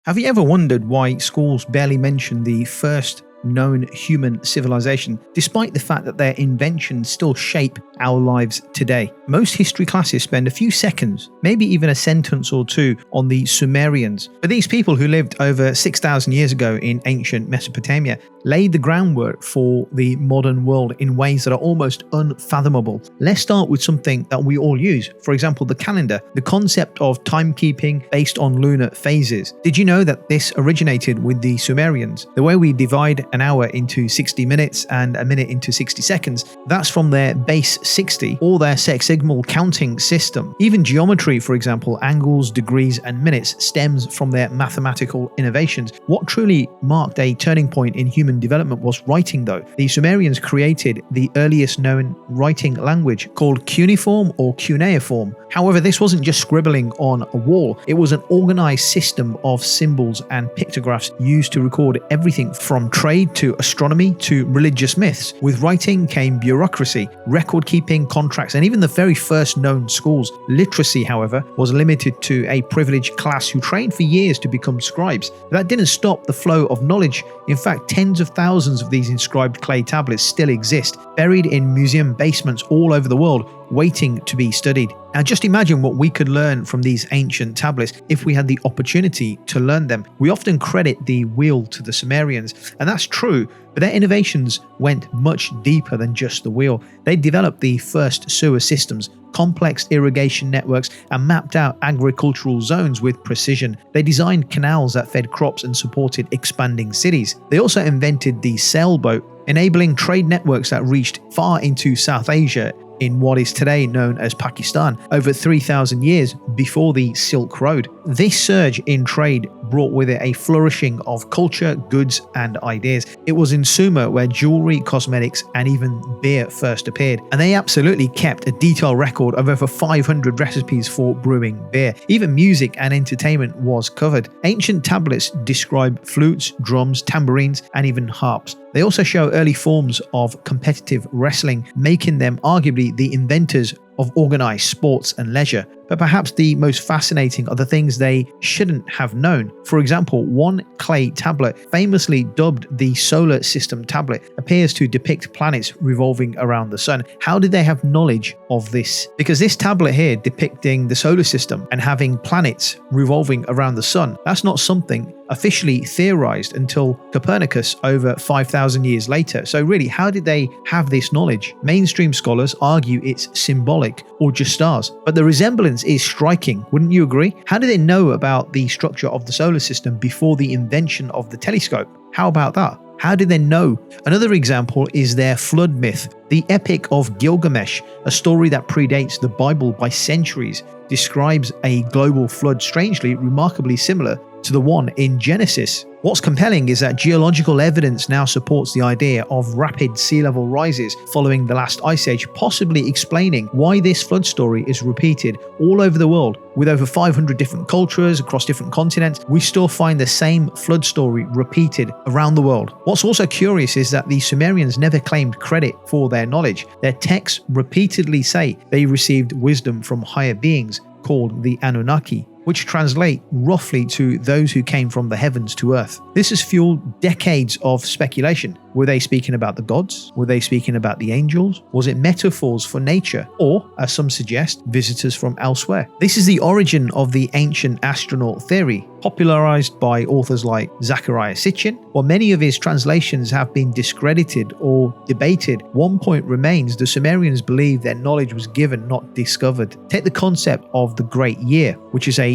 Have you ever wondered why schools barely mention the first known human civilization, despite the fact that their inventions still shape our lives today? Most history classes spend a few seconds, maybe even a sentence or two, on the Sumerians. But these people who lived over 6,000 years ago in ancient Mesopotamia laid the groundwork for the modern world in ways that are almost unfathomable. Let's start with something that we all use. For example, the calendar, the concept of timekeeping based on lunar phases. Did you know that this originated with the Sumerians? The way we divide an hour into 60 minutes and a minute into 60 seconds, that's from their base 60 or their sexagesimal counting system. Even geometry, for example, angles, degrees, and minutes stems from their mathematical innovations. What truly marked a turning point in human development was writing, though. The Sumerians created the earliest known writing language called cuneiform or cuneiform. However, this wasn't just scribbling on a wall. It was an organized system of symbols and pictographs used to record everything from trade to astronomy to religious myths. With writing came bureaucracy, record keeping, contracts, and even the very first known schools. Literacy, however, was limited to a privileged class who trained for years to become scribes. That didn't stop the flow of knowledge. In fact, tens of thousands of these inscribed clay tablets still exist, buried in museum basements all over the world, waiting to be studied. Now just imagine what we could learn from these ancient tablets if we had the opportunity to learn them. We often credit the wheel to the Sumerians, and that's true, but their innovations went much deeper than just the wheel. They developed the first sewer systems, complex irrigation networks, and mapped out agricultural zones with precision. They designed canals that fed crops and supported expanding cities. They also invented the sailboat, enabling trade networks that reached far into South Asia in what is today known as Pakistan, over 3,000 years before the Silk Road. This surge in trade brought with it a flourishing of culture, goods, and ideas. It was in Sumer where jewelry, cosmetics, and even beer first appeared, and they absolutely kept a detailed record of over 500 recipes for brewing beer. Even music and entertainment was covered. Ancient tablets describe flutes, drums, tambourines, and even harps. They also show early forms of competitive wrestling, making them arguably the inventors of organized sports and leisure. But perhaps the most fascinating are the things they shouldn't have known. For example, one clay tablet, famously dubbed the solar system tablet, appears to depict planets revolving around the sun. How did they have knowledge of this? Because this tablet here depicting the solar system and having planets revolving around the sun, that's not something officially theorized until Copernicus over 5,000 years later. So really, how did they have this knowledge? Mainstream scholars argue it's symbolic or just stars, but the resemblance is striking, wouldn't you agree? How did they know about the structure of the solar system before the invention of the telescope? How about that? How did they know? Another example is their flood myth. The Epic of Gilgamesh, a story that predates the Bible by centuries, describes a global flood strangely remarkably similar to the one in Genesis. What's compelling is that geological evidence now supports the idea of rapid sea level rises following the last ice age, possibly explaining why this flood story is repeated all over the world. With over 500 different cultures across different continents, we still find the same flood story repeated around the world. What's also curious is that the Sumerians never claimed credit for their knowledge. Their texts repeatedly say they received wisdom from higher beings called the Anunnaki, which translate roughly to those who came from the heavens to earth. This has fueled decades of speculation. Were they speaking about the gods? Were they speaking about the angels? Was it metaphors for nature? Or, as some suggest, visitors from elsewhere? This is the origin of the ancient astronaut theory, popularized by authors like Zecharia Sitchin. While many of his translations have been discredited or debated, one point remains: the Sumerians believed their knowledge was given, not discovered. Take the concept of the Great Year, which is a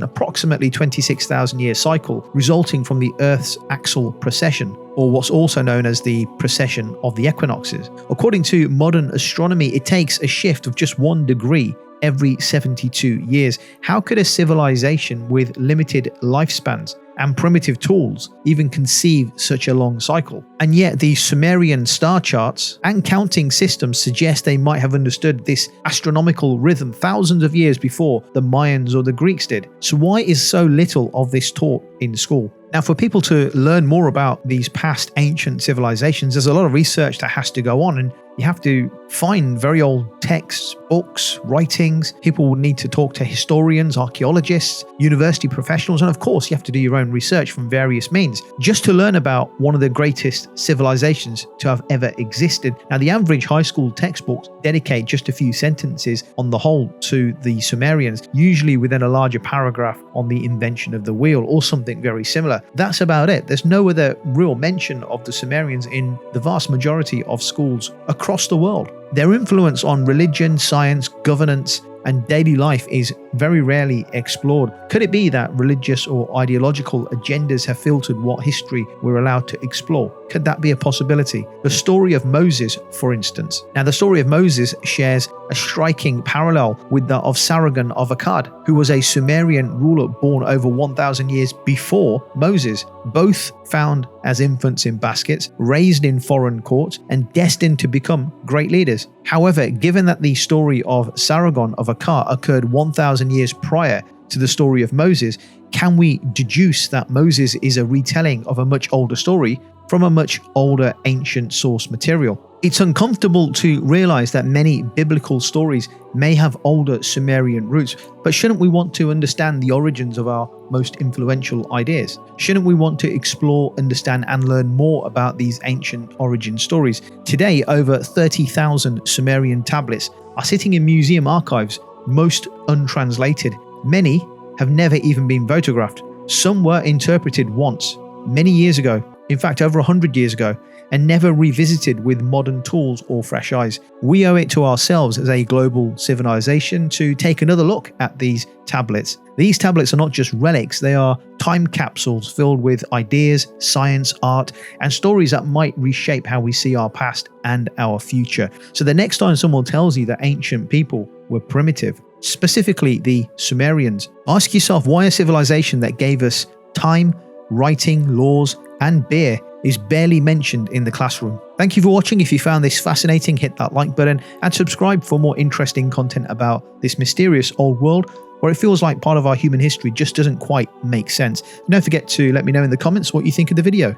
approximately 26,000 year cycle resulting from the Earth's axial precession, or what's also known as the precession of the equinoxes. According to modern astronomy, it takes a shift of just 1 degree every 72 years. How could a civilization with limited lifespans and primitive tools even conceive such a long cycle? And yet the Sumerian star charts and counting systems suggest they might have understood this astronomical rhythm thousands of years before the Mayans or the Greeks did. So why is so little of this taught in school? Now, for people to learn more about these past ancient civilizations, there's a lot of research that has to go on, and You have to find very old texts, books, writings. People will need to talk to historians, archaeologists, university professionals, and of course, you have to do your own research from various means just to learn about one of the greatest civilizations to have ever existed. Now, the average high school textbooks dedicate just a few sentences on the whole to the Sumerians, usually within a larger paragraph on the invention of the wheel or something very similar. That's about it. There's no other real mention of the Sumerians in the vast majority of schools across the world. Their influence on religion, science, governance, and daily life is very rarely explored. Could it be that religious or ideological agendas have filtered what history we're allowed to explore? Could that be a possibility? The story of Moses, for instance. Now, the story of Moses shares a striking parallel with that of Sargon of Akkad, who was a Sumerian ruler born over 1,000 years before Moses. Both found as infants in baskets, raised in foreign courts, and destined to become great leaders. However, given that the story of Sargon of Akkad occurred 1,000 years prior to the story of Moses, can we deduce that Moses is a retelling of a much older story from a much older ancient source material? It's uncomfortable to realize that many biblical stories may have older Sumerian roots, but shouldn't we want to understand the origins of our most influential ideas? Shouldn't we want to explore, understand, and learn more about these ancient origin stories? Today, over 30,000 Sumerian tablets are sitting in museum archives, most untranslated. Many have never even been photographed. Some were interpreted once, many years ago, in fact over 100 years ago, and never revisited with modern tools or fresh eyes. We owe it to ourselves as a global civilization to take another look at these tablets. These tablets are not just relics, they are time capsules filled with ideas, science, art, and stories that might reshape how we see our past and our future. So the next time someone tells you that ancient people were primitive, specifically the Sumerians, ask yourself why a civilization that gave us time, writing, laws, and beer is barely mentioned in the classroom. Thank you for watching. If you found this fascinating, hit that like button and subscribe for more interesting content about this mysterious old world where it feels like part of our human history just doesn't quite make sense. Don't forget to let me know in the comments what you think of the video.